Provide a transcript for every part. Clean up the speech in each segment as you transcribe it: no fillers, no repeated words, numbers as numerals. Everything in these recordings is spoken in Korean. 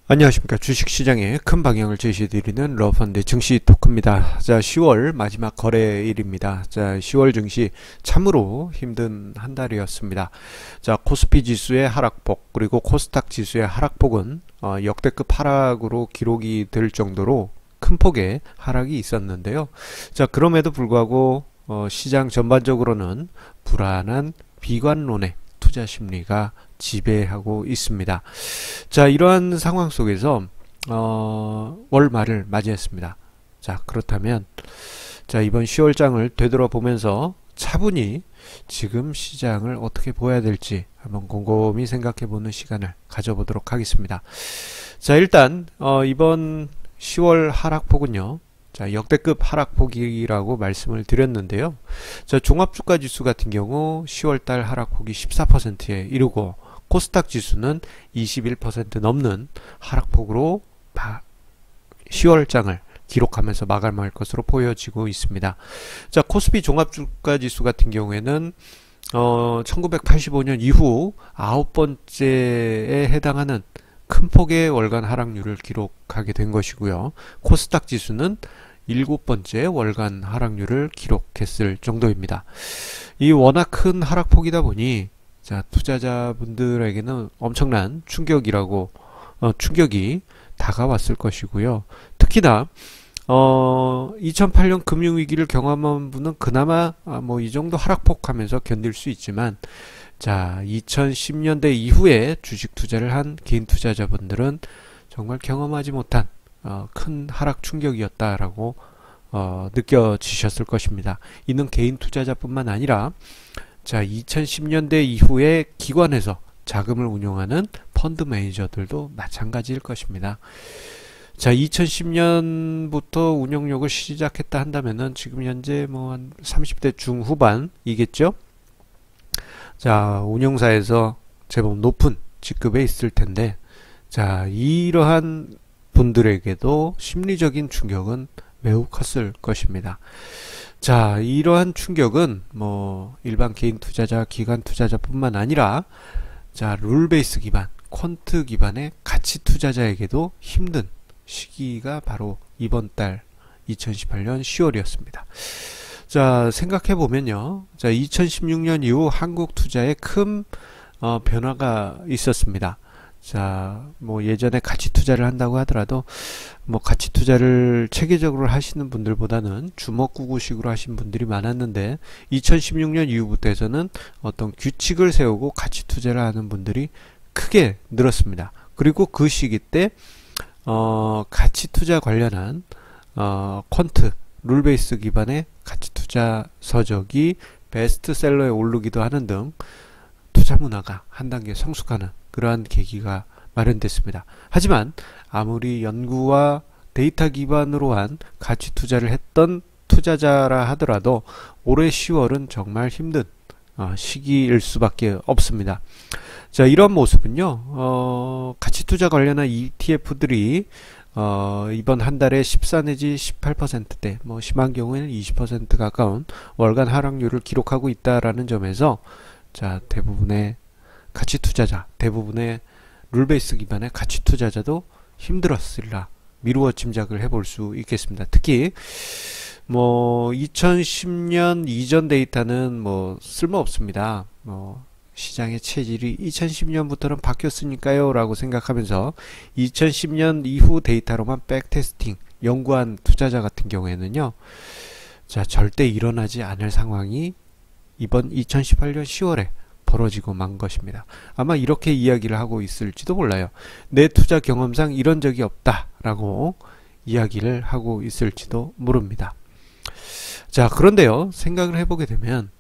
안녕하십니까. 주식시장의 큰 방향을 제시해드리는 러펀드 증시 토크입니다. 자, 10월 마지막 거래일입니다. 자, 10월 증시 참으로 힘든 한 달이었습니다. 자, 코스피 지수의 하락폭 그리고 코스닥 지수의 하락폭은 역대급 하락으로 기록이 될 정도로 큰 폭의 하락이 있었는데요. 자, 그럼에도 불구하고 시장 전반적으로는 불안한 비관론의 투자 심리가 지배하고 있습니다. 자, 이러한 상황 속에서 월말을 맞이했습니다. 자, 그렇다면 자, 이번 10월장을 되돌아보면서 차분히 지금 시장을 어떻게 보아야 될지 한번 곰곰이 생각해보는 시간을 가져보도록 하겠습니다. 자, 일단 이번 10월 하락폭은요, 자, 역대급 하락폭이라고 말씀을 드렸는데요. 자, 종합주가 지수 같은 경우 10월달 하락폭이 14%에 이르고 코스닥 지수는 21% 넘는 하락폭으로 10월장을 기록하면서 마감할 것으로 보여지고 있습니다. 자, 코스피 종합주가지수 같은 경우에는 1985년 이후 9번째에 해당하는 큰 폭의 월간 하락률을 기록하게 된 것이고요. 코스닥 지수는 7번째 월간 하락률을 기록했을 정도입니다. 이 워낙 큰 하락폭이다 보니 자, 투자자분들에게는 엄청난 충격이 다가왔을 것이고요. 특히나 2008년 금융위기를 경험한 분은 그나마 뭐 이 정도 하락폭 하면서 견딜 수 있지만, 자, 2010년대 이후에 주식 투자를 한 개인 투자자분들은 정말 경험하지 못한 큰 하락 충격이었다라고 느껴지셨을 것입니다. 이는 개인 투자자뿐만 아니라 자, 2010년대 이후에 기관에서 자금을 운용하는 펀드 매니저들도 마찬가지일 것입니다. 자, 2010년부터 운용력을 시작했다 한다면은 지금 현재 뭐 한 30대 중후반이겠죠? 자, 운용사에서 제법 높은 직급에 있을 텐데, 자, 이러한 분들에게도 심리적인 충격은 매우 컸을 것입니다. 자, 이러한 충격은 뭐 일반 개인 투자자, 기관 투자자뿐만 아니라 자, 룰 베이스 기반, 퀀트 기반의 가치 투자자에게도 힘든 시기가 바로 이번 달 2018년 10월이었습니다. 자, 생각해 보면요. 자, 2016년 이후 한국 투자에 큰 변화가 있었습니다. 자, 뭐 예전에 가치 투자를 한다고 하더라도 뭐 가치 투자를 체계적으로 하시는 분들보다는 주먹구구식으로 하신 분들이 많았는데 2016년 이후부터 해서는 어떤 규칙을 세우고 가치 투자를 하는 분들이 크게 늘었습니다. 그리고 그 시기 때 가치 투자 관련한 퀀트 룰베이스 기반의 가치 투자 서적이 베스트셀러에 오르기도 하는 등 투자 문화가 한 단계 성숙하는 그러한 계기가 마련됐습니다. 하지만 아무리 연구와 데이터 기반으로 한 가치 투자를 했던 투자자라 하더라도 올해 10월은 정말 힘든 시기일 수밖에 없습니다. 자, 이런 모습은요, 가치 투자 관련한 ETF들이 이번 한 달에 14 내지 18%대, 뭐 심한 경우에는 20% 가까운 월간 하락률을 기록하고 있다라는 점에서 자, 대부분의 가치 투자자, 대부분의 룰베이스 기반의 가치 투자자도 힘들었으리라 미루어 짐작을 해볼 수 있겠습니다. 특히 뭐 2010년 이전 데이터는 뭐 쓸모 없습니다. 시장의 체질이 2010년부터는 바뀌었으니까요 라고 생각하면서 2010년 이후 데이터로만 백테스팅 연구한 투자자 같은 경우에는요, 자, 절대 일어나지 않을 상황이 이번 2018년 10월에 벌어지고 만 것입니다. 아마 이렇게 이야기를 하고 있을지도 몰라요. 내 투자 경험상 이런 적이 없다라고 이야기를 하고 있을지도 모릅니다. 자, 그런데요, 생각을 해보게 되면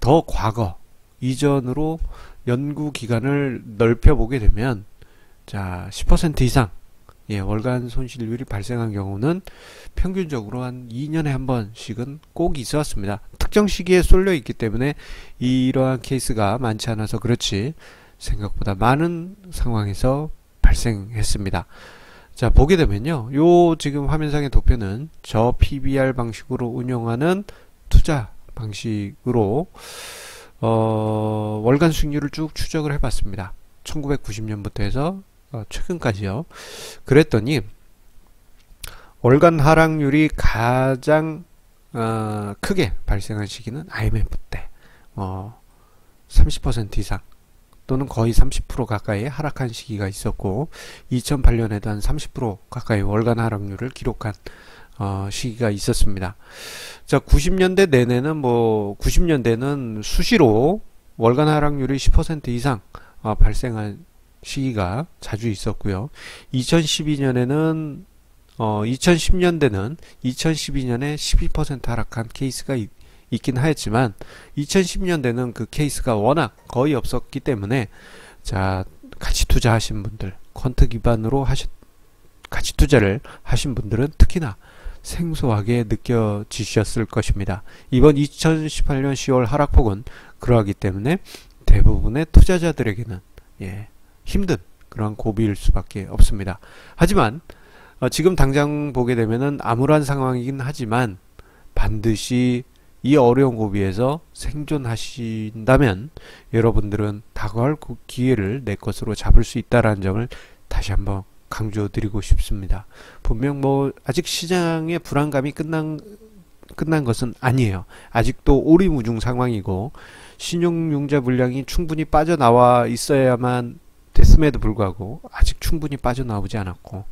더 과거 이전으로 연구 기간을 넓혀보게 되면 자, 10% 이상 월간 손실률이 발생한 경우는 평균적으로 한 2년에 한 번씩은 꼭 있었습니다. 특정 시기에 쏠려 있기 때문에 이러한 케이스가 많지 않아서 그렇지 생각보다 많은 상황에서 발생했습니다. 자, 보게 되면요, 요 지금 화면상의 도표는 저 PBR 방식으로 운영하는 투자 방식으로 월간 수익률을 쭉 추적을 해봤습니다. 1990년부터 해서 최근까지요. 그랬더니 월간 하락률이 가장 크게 발생한 시기는 IMF 때 30% 이상 또는 거의 30% 가까이 하락한 시기가 있었고, 2008년에도 한 30% 가까이 월간 하락률을 기록한 시기가 있었습니다. 자, 90년대 내내는 90년대는 수시로 월간 하락률이 10% 이상 발생한 시기가 자주 있었고요. 2012년에는 2010년대는 2012년에 12% 하락한 케이스가 있긴 하였지만 2010년대는 그 케이스가 워낙 거의 없었기 때문에, 자, 가치 투자하신 분들, 퀀트 기반으로 가치 투자를 하신 분들은 특히나 생소하게 느껴지셨을 것입니다. 이번 2018년 10월 하락폭은 그러하기 때문에 대부분의 투자자들에게는 힘든 그런 고비일 수밖에 없습니다. 하지만 지금 당장 보게 되면은 암울한 상황이긴 하지만 반드시 이 어려운 고비에서 생존하신다면 여러분들은 다가올 기회를 내 것으로 잡을 수 있다는 점을 다시 한번 강조드리고 싶습니다. 분명 아직 시장의 불안감이 끝난 것은 아니에요. 아직도 오리무중 상황이고 신용융자 물량이 충분히 빠져나와 있어야만 됐음에도 불구하고 아직 충분히 빠져나오지 않았고,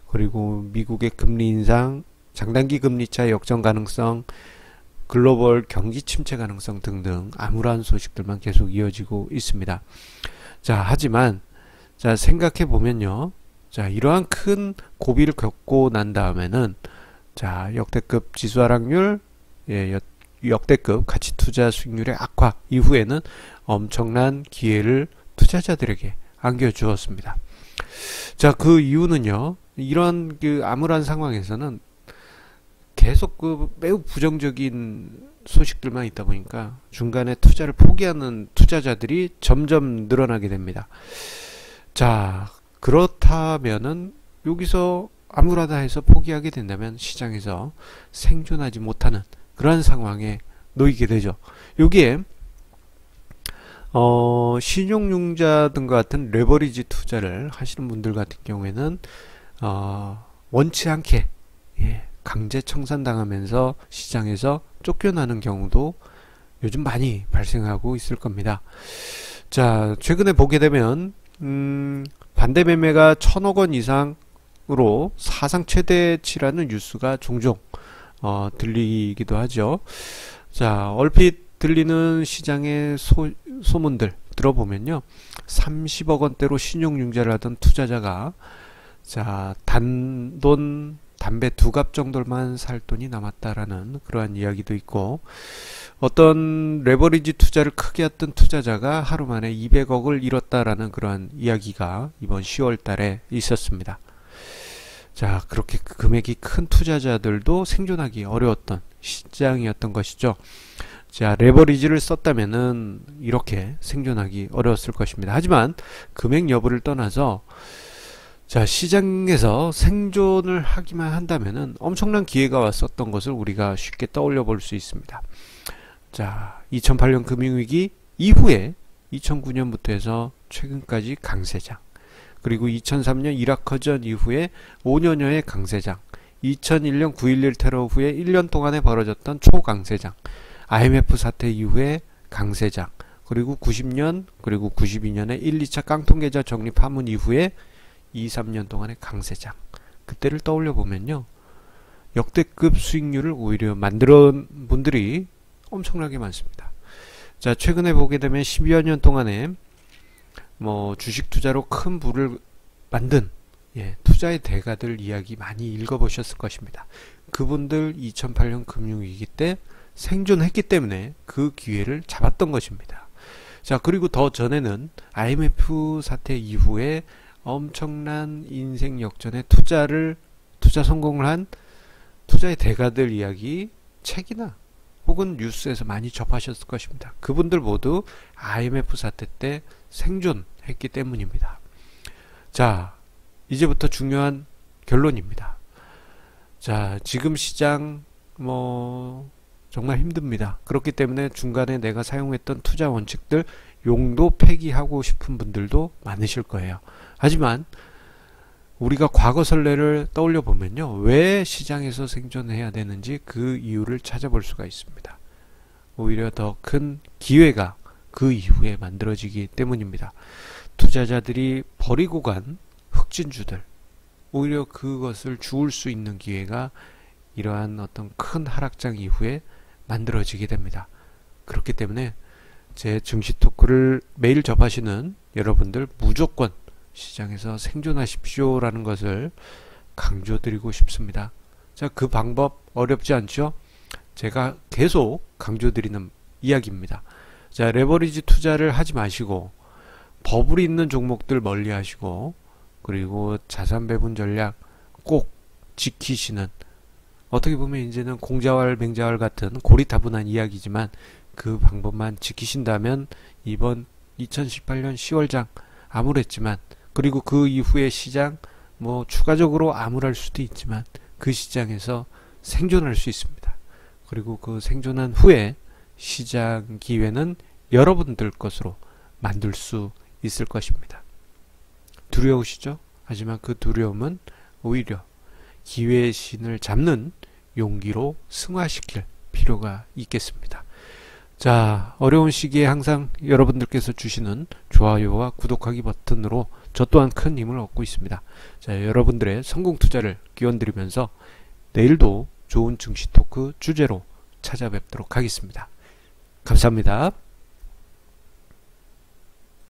그리고 미국의 금리 인상, 장단기 금리차 역전 가능성, 글로벌 경기 침체 가능성 등등 암울한 소식들만 계속 이어지고 있습니다. 자, 하지만 자, 생각해 보면요. 자, 이러한 큰 고비를 겪고 난 다음에는 자, 역대급 지수 하락률, 역대급 가치 투자 수익률의 악화 이후에는 엄청난 기회를 투자자들에게 안겨주었습니다. 자, 그 이유는요. 이런 그 암울한 상황에서는 계속 매우 부정적인 소식들만 있다 보니까 중간에 투자를 포기하는 투자자들이 점점 늘어나게 됩니다. 자, 그렇다면은 여기서 암울하다 해서 포기하게 된다면 시장에서 생존하지 못하는 그러한 상황에 놓이게 되죠. 여기에 신용융자 등과 같은 레버리지 투자를 하시는 분들 같은 경우에는 원치 않게 강제 청산당하면서 시장에서 쫓겨나는 경우도 요즘 많이 발생하고 있을 겁니다. 자, 최근에 보게 되면 반대 매매가 1,000억 원 이상으로 사상 최대치라는 뉴스가 종종 들리기도 하죠. 자, 얼핏 들리는 시장의 소문들 들어보면요, 30억 원대로 신용융자를 하던 투자자가 자, 단돈 담배 2갑 정도만 살 돈이 남았다라는 그러한 이야기도 있고, 어떤 레버리지 투자를 크게 했던 투자자가 하루 만에 200억을 잃었다라는 그러한 이야기가 이번 10월 달에 있었습니다. 자, 그렇게 금액이 큰 투자자들도 생존하기 어려웠던 시장이었던 것이죠. 자, 레버리지를 썼다면은 이렇게 생존하기 어려웠을 것입니다. 하지만 금액 여부를 떠나서 자, 시장에서 생존을 하기만 한다면은 엄청난 기회가 왔었던 것을 우리가 쉽게 떠올려 볼 수 있습니다. 자, 2008년 금융위기 이후에 2009년부터 해서 최근까지 강세장, 그리고 2003년 이라크전 이후에 5년여의 강세장, 2001년 9.11 테러 후에 1년 동안에 벌어졌던 초강세장, IMF 사태 이후에 강세장, 그리고 90년 그리고 92년에 1, 2차 깡통계좌 정리 파문 이후에 2, 3년 동안의 강세장, 그때를 떠올려 보면요, 역대급 수익률을 오히려 만들어 분들이 엄청나게 많습니다. 자, 최근에 보게 되면 12여 년 동안에 주식 투자로 큰 부를 만든 투자의 대가들 이야기 많이 읽어보셨을 것입니다. 그분들 2008년 금융위기 때 생존했기 때문에 그 기회를 잡았던 것입니다. 자, 그리고 더 전에는 IMF 사태 이후에 엄청난 인생 역전의 투자 성공을 한 투자의 대가들 이야기 책이나 혹은 뉴스에서 많이 접하셨을 것입니다. 그분들 모두 IMF 사태 때 생존했기 때문입니다. 자, 이제부터 중요한 결론입니다. 자, 지금 시장 정말 힘듭니다. 그렇기 때문에 중간에 내가 사용했던 투자 원칙들 용도 폐기하고 싶은 분들도 많으실 거예요. 하지만 우리가 과거 선례를 떠올려 보면요, 왜 시장에서 생존해야 되는지 그 이유를 찾아볼 수가 있습니다. 오히려 더 큰 기회가 그 이후에 만들어지기 때문입니다. 투자자들이 버리고 간 흑진주들, 오히려 그것을 주울 수 있는 기회가 이러한 어떤 큰 하락장 이후에 만들어지게 됩니다. 그렇기 때문에 제 증시 토크를 매일 접하시는 여러분들 무조건 시장에서 생존하십시오라는 것을 강조드리고 싶습니다. 자, 그 방법 어렵지 않죠? 제가 계속 강조드리는 이야기입니다. 자, 레버리지 투자를 하지 마시고 버블이 있는 종목들 멀리 하시고, 그리고 자산 배분 전략 꼭 지키시는, 어떻게 보면 이제는 공자왈 맹자왈 같은 고리타분한 이야기지만 그 방법만 지키신다면 이번 2018년 10월장 암울했지만, 그리고 그 이후의 시장 뭐 추가적으로 암울할 수도 있지만 그 시장에서 생존할 수 있습니다. 그리고 그 생존한 후에 시장 기회는 여러분들 것으로 만들 수 있을 것입니다. 두려우시죠? 하지만 그 두려움은 오히려 기회의 신을 잡는 용기로 승화시킬 필요가 있겠습니다. 자, 어려운 시기에 항상 여러분들께서 주시는 좋아요와 구독하기 버튼으로 저 또한 큰 힘을 얻고 있습니다. 자, 여러분들의 성공 투자를 기원드리면서 내일도 좋은 증시 토크 주제로 찾아뵙도록 하겠습니다. 감사합니다.